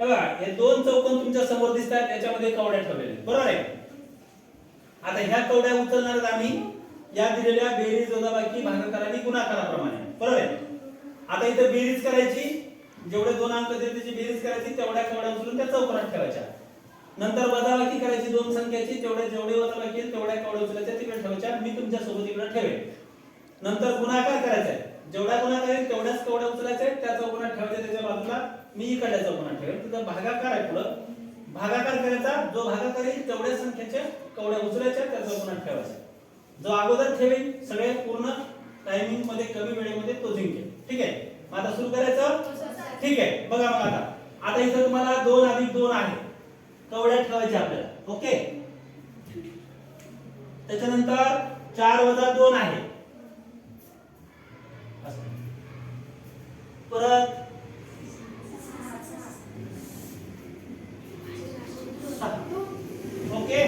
हे बघा हे दोन चौकोन तुमच्या समोर दिसतात, याच्यामध्ये कवड्या ठेवलेल्या आहेत, बरोबर आहे. आता ह्या कवड्या उचलणार आम्ही या दिलेल्या बेरीज वजाबाकी भागाकार आणि गुणाकाराप्रमाणे, बरोबर आहे. आता इथे बेरीज करायची, जेवढे दोन अंक दिले त्याची बेरीज करायची, तेवढ्या कवड्या उचलून त्या चौकोनात ठेवायच्या. नंतर वजाबाकी करायची दोन संख्याची, जेवढे वजाबाकी आहेत तेवढ्या कवड्या उचलायच्या तिकडे ठेवायच्या, मी तुमच्या सोबत इकडे ठेवेन. नंतर गुणाकार करायचा आहे, जेवढा गुणाकार आहे तेवढ्याच कवड्या उचलायच्या, त्या चौकोनात ठेवायच्या, त्याच्या बाजूला मी इकडल्या चौकोनात ठेवेन. तिथं भागाकार आहे, पुढं भागाकार करायचा, जो भागाकार येईल तेवढ्या संख्येच्या कवड्या उचलायच्या, त्या चौकोनात ठेवायच्या. जो अगोदर ठेवेल सगळे पूर्ण टायमिंग मध्ये कमी वेळेमध्ये तो जिंकेल. ठीक आहे, आता सुरू करायचं. ठीक आहे, बघा मग आता इथं तुम्हाला 2 अधिक 2 आहे, कवड्या ठेवायच्या आपल्याला. ओके, त्याच्यानंतर 4 वजा 2 आहे, परत 6. ओके,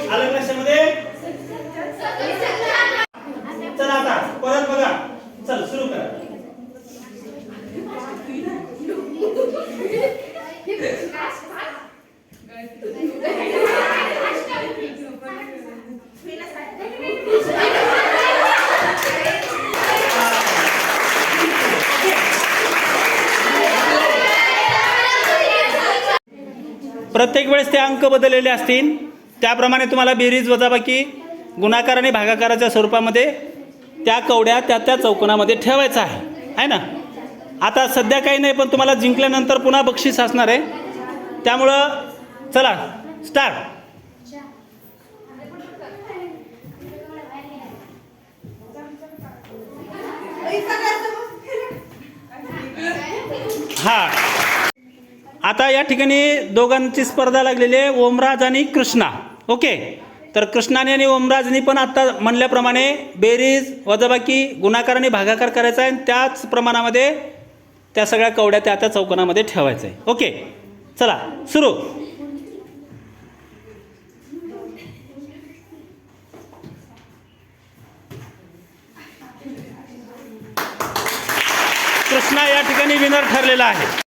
आलं लक्षामध्ये. चला आता परत बघा, चल सुरू करा. प्रत्येक वेळेस ते अंक बदललेले असतील, त्याप्रमाणे तुम्हाला बेरीज वजाबाकी गुणाकार आणि भागाकाराच्या स्वरूपामध्ये त्या कवड्या त्या चौकोनामध्ये ठेवायचं आहे ना. आता सध्या काही नाही, पण तुम्हाला जिंकल्यानंतर पुन्हा बक्षीस असणार आहे, त्यामुळं चला स्टार्ट. हा, आता या ठिकाणी दोघांची स्पर्धा लागलेली आहे, ओमराज आणि कृष्णा. ओके, तर कृष्णाने आणि ओमराजनी पण आता म्हणल्याप्रमाणे बेरीज वजाबाकी गुणाकार आणि भागाकार करायचा आहे, त्याच प्रमाणामध्ये त्या सगळ्या कवड्या त्या चौकोनामध्ये ठेवायचं आहे. ओके, चला सुरू. कृष्णा या ठिकाणी विनर ठरलेला आहे.